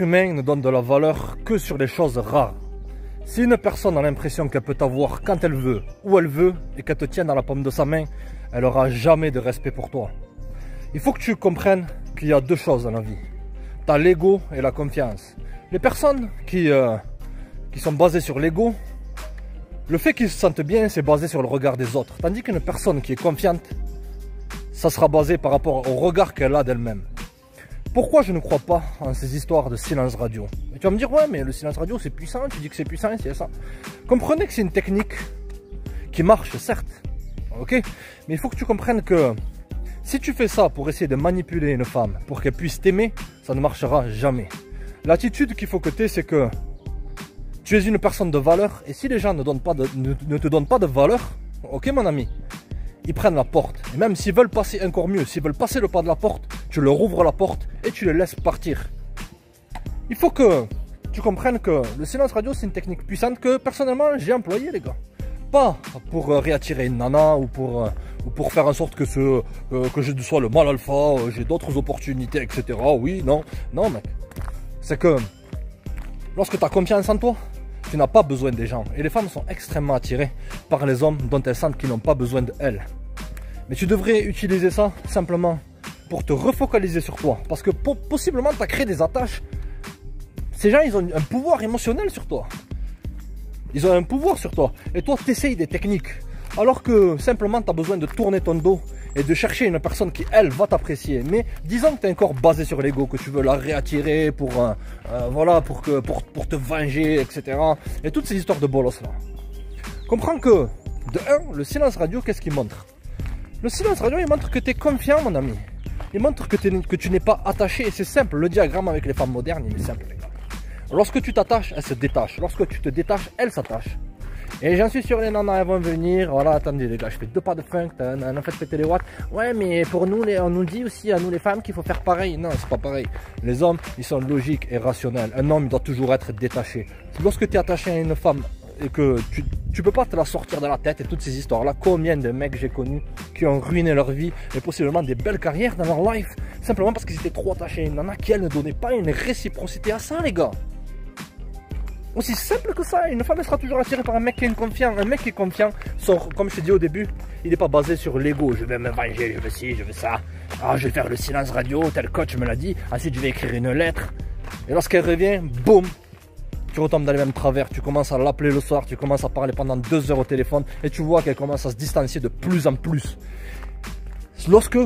l'être humain ne donne de la valeur que sur les choses rares. Si une personne a l'impression qu'elle peut t'avoir quand elle veut, où elle veut, et qu'elle te tienne dans la paume de sa main, elle n'aura jamais de respect pour toi. Il faut que tu comprennes qu'il y a deux choses dans la vie. Tu as l'ego et la confiance. Les personnes qui sont basées sur l'ego, le fait qu'ils se sentent bien, c'est basé sur le regard des autres. Tandis qu'une personne qui est confiante, ça sera basé par rapport au regard qu'elle a d'elle-même. Pourquoi je ne crois pas en ces histoires de silence radio? Et tu vas me dire, ouais, mais le silence radio c'est puissant, tu dis que c'est puissant, c'est ça. Comprenez que c'est une technique qui marche, certes, ok? Mais il faut que tu comprennes que si tu fais ça pour essayer de manipuler une femme, pour qu'elle puisse t'aimer, ça ne marchera jamais. L'attitude qu'il faut que tu aies, c'est que tu es une personne de valeur, et si les gens ne te donnent pas de valeur, ok mon ami, ils prennent la porte. Et même s'ils veulent passer encore mieux, s'ils veulent passer le pas de la porte, tu leur ouvres la porte et tu les laisses partir. Il faut que tu comprennes que le silence radio, c'est une technique puissante que personnellement j'ai employée, les gars. Pas pour réattirer une nana ou pour faire en sorte que je sois le mâle alpha, j'ai d'autres opportunités, etc. Oui, non, non mec. C'est que lorsque tu as confiance en toi, tu n'as pas besoin des gens. Et les femmes sont extrêmement attirées par les hommes dont elles sentent qu'ils n'ont pas besoin d'elles. Mais tu devrais utiliser ça simplement pour te refocaliser sur toi. Parce que possiblement tu as créé des attaches. Ces gens, ils ont un pouvoir émotionnel sur toi. Ils ont un pouvoir sur toi. Et toi, tu essayes des techniques. Alors que simplement, tu as besoin de tourner ton dos et de chercher une personne qui, elle, va t'apprécier. Mais disons que tu es encore basé sur l'ego, que tu veux la réattirer pour te venger, etc. Et toutes ces histoires de bolos là. Comprends que, de un, le silence radio, qu'est-ce qu'il montre? Le silence radio, il montre que tu es confiant, mon ami. Il montre que tu n'es pas attaché. Et c'est simple, le diagramme avec les femmes modernes, il est simple, les gars. Lorsque tu t'attaches, elles se détachent. Lorsque tu te détaches, elles s'attachent. Et j'en suis sûr, les nanas, elles vont venir. Voilà, attendez, les gars, je fais 2 pas de funk. On fait péter les watts. Ouais, mais pour nous, on nous dit aussi à nous, les femmes, qu'il faut faire pareil. Non, c'est pas pareil. Les hommes, ils sont logiques et rationnels. Un homme, il doit toujours être détaché. Lorsque tu es attaché à une femme et que tu peux pas te la sortir de la tête et toutes ces histoires-là, combien de mecs j'ai connus qui ont ruiné leur vie et possiblement des belles carrières dans leur life, simplement parce qu'ils étaient trop attachés à une nana qui, elle, ne donnait pas une réciprocité à ça, les gars. Aussi simple que ça, une femme elle sera toujours attirée par un mec qui est confiant. Un mec qui est confiant, comme je t'ai dit au début, il n'est pas basé sur l'ego. Je vais me venger, je veux ci, je veux ça. Ah, je vais faire le silence radio, tel coach me l'a dit. Ensuite, je vais écrire une lettre. Et lorsqu'elle revient, boum, tu retombes dans les mêmes travers. Tu commences à l'appeler le soir, tu commences à parler pendant 2 heures au téléphone. Et tu vois qu'elle commence à se distancier de plus en plus. Lorsque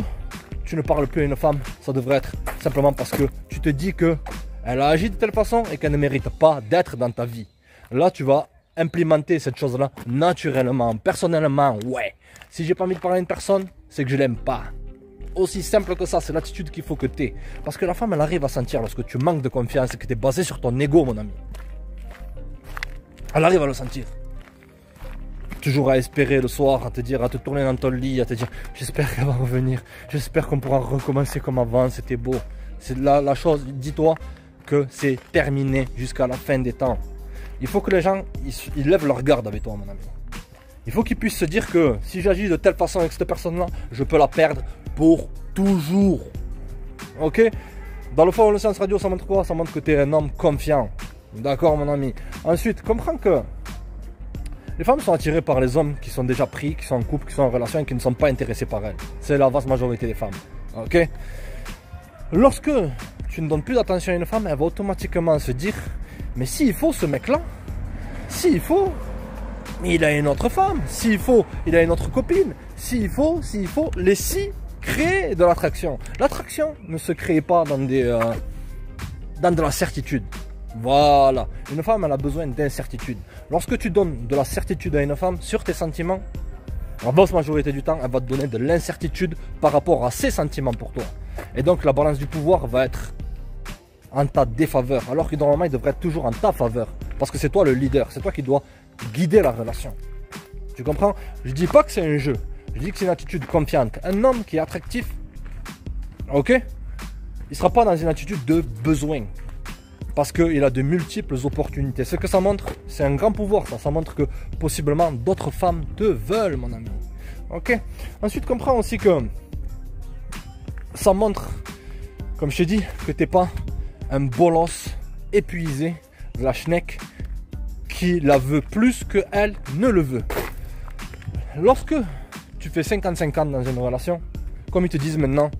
tu ne parles plus à une femme, ça devrait être simplement parce que tu te dis que elle a agi de telle façon et qu'elle ne mérite pas d'être dans ta vie. Là, tu vas implémenter cette chose-là naturellement, personnellement. Ouais, si j'ai pas envie de parler à une personne, c'est que je l'aime pas. Aussi simple que ça, c'est l'attitude qu'il faut que tu aies. Parce que la femme, elle arrive à sentir lorsque tu manques de confiance et que tu es basé sur ton ego, mon ami. Elle arrive à le sentir. Toujours à espérer le soir, à te dire, à te tourner dans ton lit, à te dire, j'espère qu'elle va revenir. J'espère qu'on pourra recommencer comme avant, c'était beau. C'est la chose, dis-toi que c'est terminé jusqu'à la fin des temps. Il faut que les gens ils lèvent leur garde avec toi, mon ami. Il faut qu'ils puissent se dire que si j'agis de telle façon avec cette personne-là, je peux la perdre pour toujours. Ok? Dans le fond, le silence radio, ça montre quoi? Ça montre que tu es un homme confiant. D'accord, mon ami? Ensuite, comprends que les femmes sont attirées par les hommes qui sont déjà pris, qui sont en couple, qui sont en relation et qui ne sont pas intéressés par elles. C'est la vaste majorité des femmes. Ok? Lorsque tu ne donnes plus d'attention à une femme, elle va automatiquement se dire, mais s'il faut ce mec-là, s'il faut, il a une autre femme, s'il faut, il a une autre copine, s'il faut, les si créer de l'attraction. L'attraction ne se crée pas dans de la certitude. Voilà, une femme elle a besoin d'incertitude. Lorsque tu donnes de la certitude à une femme sur tes sentiments, la vaste majorité du temps, elle va te donner de l'incertitude par rapport à ses sentiments pour toi. Et donc la balance du pouvoir va être en ta défaveur, alors que normalement il devrait être toujours en ta faveur, parce que c'est toi le leader, c'est toi qui dois guider la relation. Tu comprends? Je dis pas que c'est un jeu, je dis que c'est une attitude confiante. Un homme qui est attractif, ok, il sera pas dans une attitude de besoin, parce qu'il a de multiples opportunités. Ce que ça montre, c'est un grand pouvoir, ça montre que possiblement d'autres femmes te veulent, mon ami. Ok. Ensuite, comprends aussi que ça montre, comme je t'ai dit, que t'es pas un bolos épuisée, la schneck qui la veut plus qu'elle ne le veut. Lorsque tu fais 50-50 dans une relation, comme ils te disent maintenant,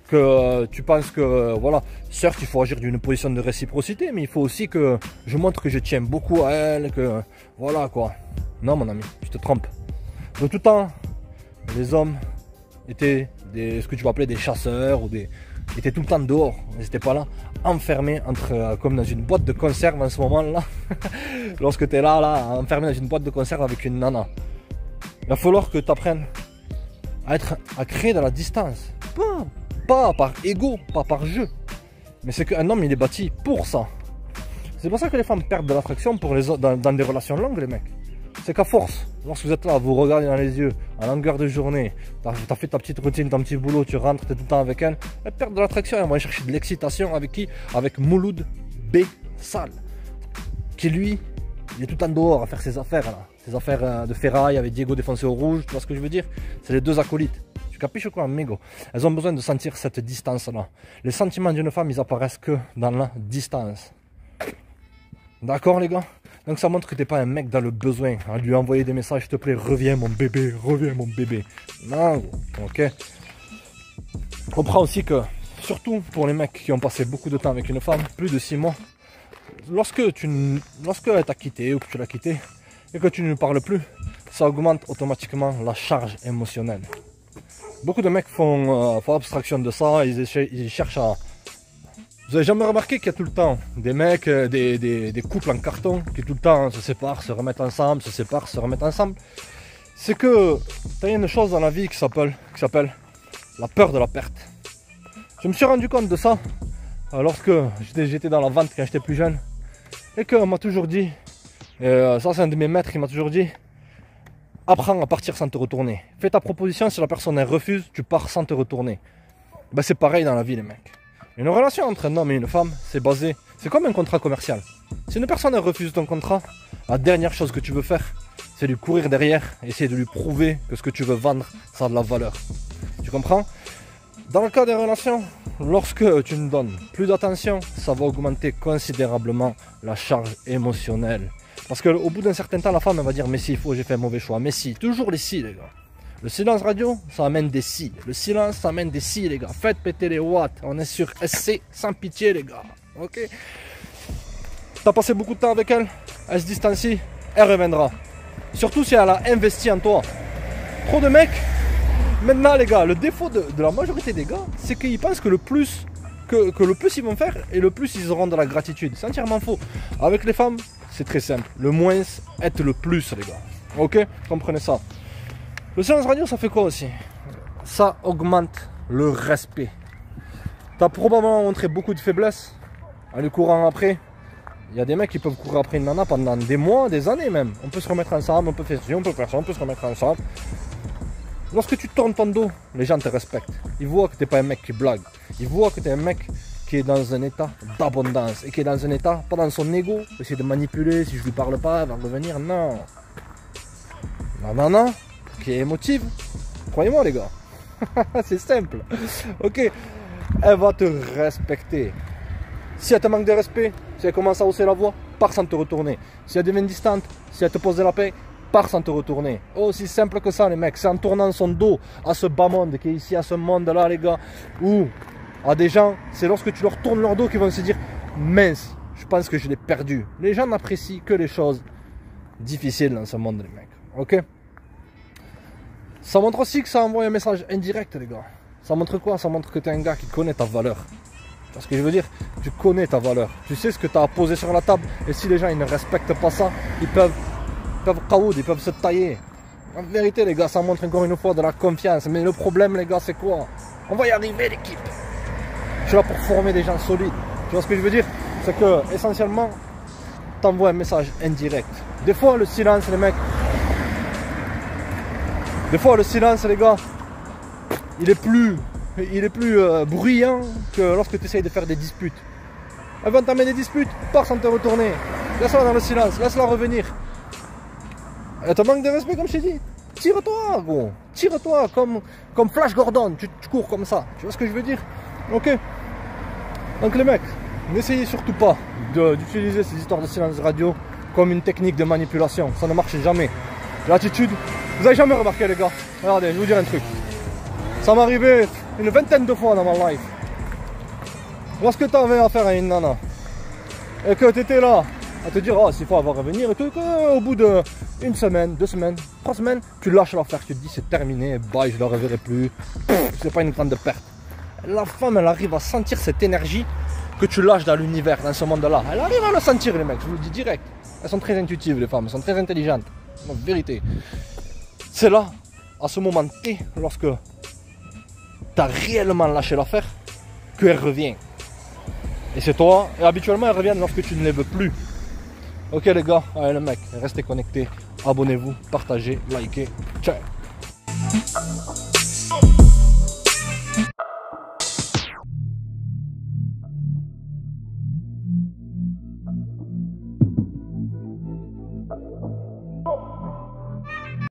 que tu penses que, voilà, certes, il faut agir d'une position de réciprocité, mais il faut aussi que je montre que je tiens beaucoup à elle, que, voilà, quoi. Non, mon ami, tu te trompes. De tout temps, les hommes étaient ce que tu vas appeler des chasseurs, ou étaient tout le temps dehors, ils n'étaient pas là, enfermés comme dans une boîte de conserve en ce moment-là. Lorsque tu es là, enfermé dans une boîte de conserve avec une nana. Il va falloir que tu apprennes à créer de la distance. Pas par ego, pas par jeu. Mais c'est qu'un homme, il est bâti pour ça. C'est pour ça que les femmes perdent de l'attraction dans des relations longues, les mecs. C'est qu'à force, lorsque vous êtes là, vous regardez dans les yeux, à longueur de journée, tu as fait ta petite routine, ton petit boulot, tu rentres, tu es tout le temps avec elle, elles perdent de l'attraction, elles vont chercher de l'excitation avec qui? Avec Mouloud B. Sall, qui lui, il est tout le temps dehors à faire ses affaires là. Ses affaires de ferraille avec Diego défoncé au rouge, tu vois ce que je veux dire? C'est les deux acolytes. Tu capiches quoi, amigo? Elles ont besoin de sentir cette distance-là. Les sentiments d'une femme, ils apparaissent que dans la distance. D'accord, les gars? Donc ça montre que t'es pas un mec dans le besoin, à lui envoyer des messages, s'il te plaît, reviens mon bébé, reviens mon bébé. Non, ok. Comprends aussi que, surtout pour les mecs qui ont passé beaucoup de temps avec une femme, plus de 6 mois, lorsque elle t'a quitté ou que tu l'as quitté, et que tu ne parles plus, ça augmente automatiquement la charge émotionnelle. Beaucoup de mecs font abstraction de ça, ils cherchent à... Vous avez jamais remarqué qu'il y a tout le temps des mecs, des couples en carton qui tout le temps se séparent, se remettent ensemble, se séparent, se remettent ensemble. C'est que tu as une chose dans la vie qui s'appelle la peur de la perte. Je me suis rendu compte de ça lorsque j'étais dans la vente quand j'étais plus jeune et qu'on m'a toujours dit, ça c'est un de mes maîtres qui m'a toujours dit, apprends à partir sans te retourner. Fais ta proposition, si la personne elle refuse, tu pars sans te retourner. Ben, c'est pareil dans la vie, les mecs. Une relation entre un homme et une femme, c'est comme un contrat commercial. Si une personne elle refuse ton contrat, la dernière chose que tu veux faire, c'est lui courir derrière, essayer de lui prouver que ce que tu veux vendre, ça a de la valeur. Tu comprends? Dans le cas des relations, lorsque tu ne donnes plus d'attention, ça va augmenter considérablement la charge émotionnelle. Parce qu'au bout d'un certain temps, la femme elle va dire « Mais si, j'ai fait un mauvais choix. » Mais si, toujours les si, les gars. Le silence radio, ça amène des si. Le silence, ça amène des si, les gars. Faites péter les watts. On est sur SC, sans pitié, les gars. Ok? T'as passé beaucoup de temps avec elle, elle se distancie, elle reviendra. Surtout si elle a investi en toi. Trop de mecs. Maintenant, les gars, le défaut de la majorité des gars, c'est qu'ils pensent que le plus ils vont faire et le plus ils auront de la gratitude. C'est entièrement faux. Avec les femmes, c'est très simple. Le moins est le plus, les gars. Ok? Comprenez ça. Le silence radio, ça fait quoi aussi? Ça augmente le respect. Tu as probablement montré beaucoup de faiblesse en lui courant après. Il y a des mecs qui peuvent courir après une nana pendant des mois, des années même. On peut se remettre ensemble, on peut faire ci, on peut faire ça, on peut se remettre ensemble. Lorsque tu tournes ton dos, les gens te respectent. Ils voient que tu n'es pas un mec qui blague. Ils voient que tu es un mec qui est dans un état d'abondance. Et qui est dans un état, pas dans son ego, essayer de manipuler, si je lui parle pas, elle va revenir. Non. La nana qui est émotive, croyez-moi les gars, c'est simple, ok, elle va te respecter. Si elle te manque de respect, si elle commence à hausser la voix, pars sans te retourner. Si elle devient distante, si elle te pose de la paix, pars sans te retourner. Aussi simple que ça, les mecs. C'est en tournant son dos à ce bas monde qui est ici, à ce monde-là, les gars, où à des gens, c'est lorsque tu leur tournes leur dos qu'ils vont se dire mince, je pense que je l'ai perdu. Les gens n'apprécient que les choses difficiles dans ce monde, les mecs, ok. Ça montre aussi que ça envoie un message indirect, les gars. Ça montre quoi? Ça montre que tu es un gars qui connaît ta valeur. Tu vois ce que je veux dire? Tu connais ta valeur. Tu sais ce que tu as à poser sur la table. Et si les gens ils ne respectent pas ça, ils peuvent ils peuvent se tailler. En vérité, les gars, ça montre encore une fois de la confiance. Mais le problème, les gars, c'est quoi? On va y arriver, l'équipe. Je suis là pour former des gens solides. Tu vois ce que je veux dire? C'est que, essentiellement, tu envoies un message indirect. Des fois, le silence, les mecs, des fois, le silence, les gars, il est plus bruyant que lorsque tu essayes de faire des disputes. Elle va entamer des disputes, pars sans te retourner. Laisse-la dans le silence, laisse-la revenir. Elle te manque de respect, comme je t'ai dit. Tire-toi, gros. Tire-toi comme Flash Gordon. Tu cours comme ça. Tu vois ce que je veux dire? Ok. Donc les mecs, N'essayez surtout pas d'utiliser ces histoires de silence radio comme une technique de manipulation. Ça ne marche jamais. L'attitude, vous avez jamais remarqué les gars. Regardez, je vais vous dire un truc. Ça m'est arrivé une vingtaine de fois dans ma life. Lorsque tu avais affaire à une nana et que tu étais là à te dire oh c'est fort, elle va revenir et tout, au bout de une semaine, 2 semaines, 3 semaines, tu lâches l'affaire, tu te dis c'est terminé, bye, je ne la reverrai plus, c'est pas une grande perte. La femme, elle arrive à sentir cette énergie que tu lâches dans l'univers, dans ce monde-là. Elle arrive à le sentir, les mecs, je vous le dis direct. Elles sont très intuitives, les femmes, elles sont très intelligentes. En vérité. C'est là, à ce moment T, lorsque tu as réellement lâché l'affaire, qu'elle revient. Et c'est toi, et habituellement, elles reviennent lorsque tu ne les veux plus. Ok les gars, allez les mecs, restez connectés, abonnez-vous, partagez, likez, ciao.